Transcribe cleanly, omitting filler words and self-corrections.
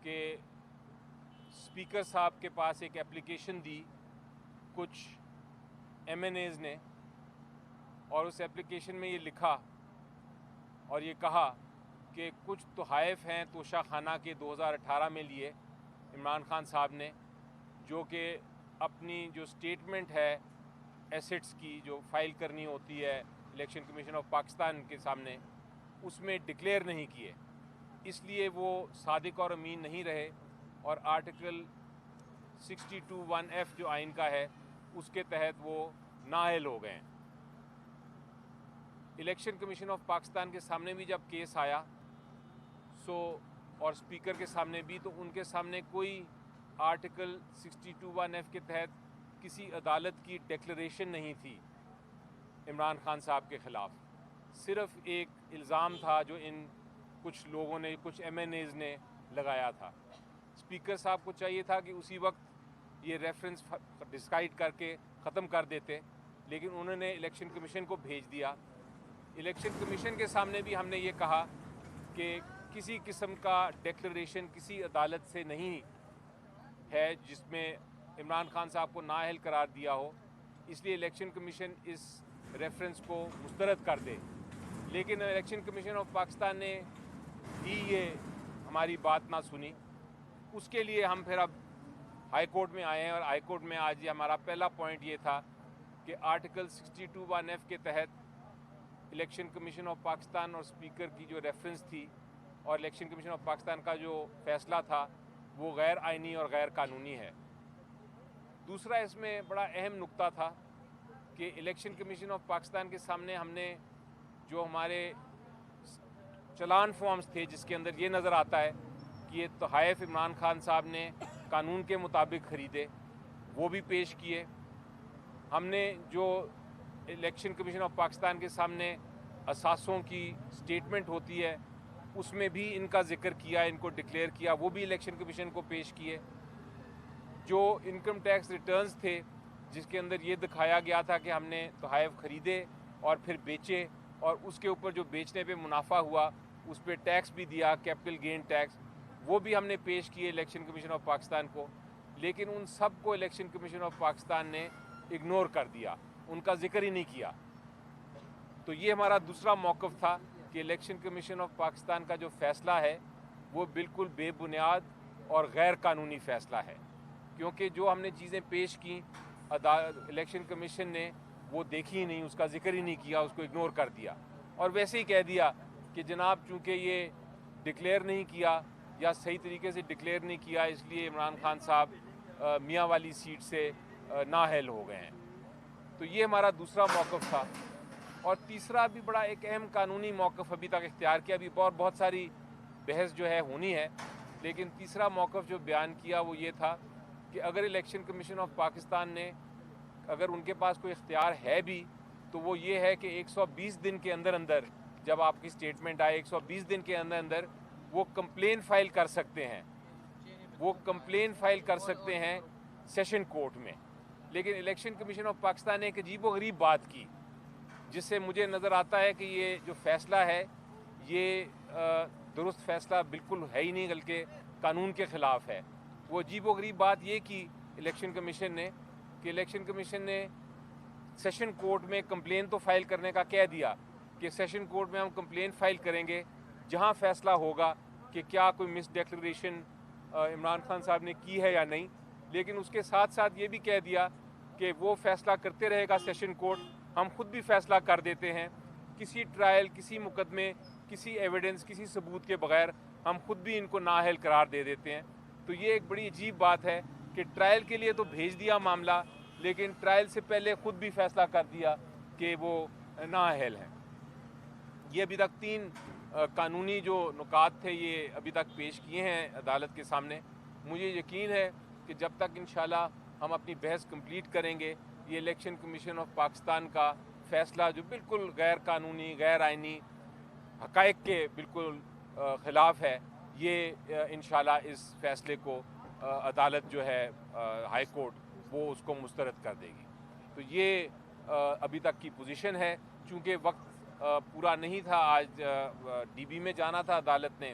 کہ اسپیکر صاحب کے پاس ایک اپلیکیشن دی کچھ ایم این ایز نے، اور اس اپلیکیشن میں یہ لکھا اور یہ کہا کہ کچھ تحائف ہیں توشہ خانہ کے 2018 میں لیے عمران خان صاحب نے، جو کہ اپنی جو سٹیٹمنٹ ہے ایسٹس کی جو فائل کرنی ہوتی ہے الیکشن کمیشن آف پاکستان کے سامنے، اس میں ڈکلیئر نہیں کیے، اس لیے وہ صادق اور امین نہیں رہے اور آرٹیکل 62(1)(f) جو آئین کا ہے اس کے تحت وہ نااہل ہو گئے ہیں۔ الیکشن کمیشن آف پاکستان کے سامنے بھی جب کیس آیا اور اسپیکر کے سامنے بھی، تو ان کے سامنے کوئی آرٹیکل 62(1)(f) کے تحت کسی عدالت کی ڈیکلریشن نہیں تھی عمران خان صاحب کے خلاف، صرف ایک الزام تھا جو ان کچھ لوگوں نے، کچھ ایم این ایز نے لگایا تھا۔ اسپیکر صاحب کو چاہیے تھا کہ اسی وقت یہ ریفرنس ڈسکائڈ کر کے ختم کر دیتے، لیکن انہوں نے الیکشن کمیشن کو بھیج دیا۔ الیکشن کمیشن کے سامنے بھی ہم نے یہ کہا کہ کسی قسم کا ڈیکلریشن کسی عدالت سے نہیں ہے جس میں عمران خان صاحب کو نااہل قرار دیا ہو، اس لیے الیکشن کمیشن اس ریفرنس کو مسترد کر دے، لیکن الیکشن کمیشن آف پاکستان نے بھی یہ ہماری بات نہ سنی۔ اس کے لیے ہم پھر اب ہائی کورٹ میں آئے ہیں، اور ہائی کورٹ میں آج ہمارا پہلا پوائنٹ یہ تھا کہ آرٹیکل 62(1)(f) کے تحت الیکشن کمیشن آف پاکستان اور اسپیکر کی جو ریفرنس تھی اور الیکشن کمیشن آف پاکستان کا جو فیصلہ تھا وہ غیر آئینی اور غیر قانونی ہے۔ دوسرا اس میں بڑا اہم نقطہ تھا کہ الیکشن کمیشن آف پاکستان کے سامنے ہم نے جو ہمارے چلان فارمز تھے جس کے اندر یہ نظر آتا ہے کہ یہ تحائف عمران خان صاحب نے قانون کے مطابق خریدے، وہ بھی پیش کیے۔ ہم نے جو الیکشن کمیشن آف پاکستان کے سامنے اثاثوں کی سٹیٹمنٹ ہوتی ہے اس میں بھی ان کا ذکر کیا، ان کو ڈکلیئر کیا، وہ بھی الیکشن کمیشن کو پیش کیے۔ جو انکم ٹیکس ریٹرنز تھے جس کے اندر یہ دکھایا گیا تھا کہ ہم نے تحائف خریدے اور پھر بیچے، اور اس کے اوپر جو بیچنے پہ منافع ہوا اس پہ ٹیکس بھی دیا، کیپٹل گین ٹیکس، وہ بھی ہم نے پیش کیے الیکشن کمیشن آف پاکستان کو، لیکن ان سب کو الیکشن کمیشن آف پاکستان نے اگنور کر دیا، ان کا ذکر ہی نہیں کیا۔ تو یہ ہمارا دوسرا موقف تھا کہ الیکشن کمیشن آف پاکستان کا جو فیصلہ ہے وہ بالکل بے بنیاد اور غیر قانونی فیصلہ ہے، کیونکہ جو ہم نے چیزیں پیش کیں الیکشن کمیشن نے وہ دیکھی ہی نہیں، اس کا ذکر ہی نہیں کیا، اس کو اگنور کر دیا، اور ویسے ہی کہہ دیا کہ جناب چونکہ یہ ڈکلیئر نہیں کیا یا صحیح طریقے سے ڈکلیئر نہیں کیا اس لیے عمران خان صاحب میاں والی سیٹ سے نااہل ہو گئے ہیں۔ تو یہ ہمارا دوسرا موقف تھا۔ اور تیسرا بھی بڑا ایک اہم قانونی موقف ابھی تک اختیار کیا، ابھی بہت ساری بحث جو ہے ہونی ہے، لیکن تیسرا موقف جو بیان کیا وہ یہ تھا کہ اگر الیکشن کمیشن آف پاکستان نے، اگر ان کے پاس کوئی اختیار ہے بھی تو وہ یہ ہے کہ 120 دن کے اندر اندر، جب آپ کی سٹیٹمنٹ آئے 120 دن کے اندر اندر وہ کمپلین فائل کر سکتے ہیں، وہ کمپلین فائل کر سکتے ہیں سیشن کورٹ میں۔ لیکن الیکشن کمیشن آف پاکستان نے ایک عجیب و غریب بات کی جس سے مجھے نظر آتا ہے کہ یہ جو فیصلہ ہے یہ درست فیصلہ بالکل ہے ہی نہیں، بلکہ قانون کے خلاف ہے۔ وہ عجیب و غریب بات یہ کی الیکشن کمیشن نے کہ الیکشن کمیشن نے سیشن کورٹ میں کمپلین تو فائل کرنے کا کہہ دیا کہ سیشن کورٹ میں ہم کمپلین فائل کریں گے جہاں فیصلہ ہوگا کہ کیا کوئی مس ڈیکلریشن عمران خان صاحب نے کی ہے یا نہیں، لیکن اس کے ساتھ ساتھ یہ بھی کہہ دیا کہ وہ فیصلہ کرتے رہے گا سیشن کورٹ، ہم خود بھی فیصلہ کر دیتے ہیں، کسی ٹرائل، کسی مقدمے، کسی ایویڈنس، کسی ثبوت کے بغیر ہم خود بھی ان کو نااہل قرار دے دیتے ہیں۔ تو یہ ایک بڑی عجیب بات ہے کہ ٹرائل کے لیے تو بھیج دیا معاملہ، لیکن ٹرائل سے پہلے خود بھی فیصلہ کر دیا کہ وہ نااہل ہیں۔ یہ ابھی تک 3 قانونی جو نکات تھے یہ ابھی تک پیش کیے ہیں عدالت کے سامنے۔ مجھے یقین ہے کہ جب تک انشاءاللہ ہم اپنی بحث کمپلیٹ کریں گے، یہ الیکشن کمیشن آف پاکستان کا فیصلہ جو بالکل غیر قانونی، غیر آئینی، حقائق کے بالکل خلاف ہے، یہ انشاءاللہ اس فیصلے کو عدالت جو ہے ہائی کورٹ وہ اس کو مسترد کر دے گی۔ تو یہ ابھی تک کی پوزیشن ہے۔ چونکہ وقت پورا نہیں تھا، آج ڈی بی میں جانا تھا عدالت نے،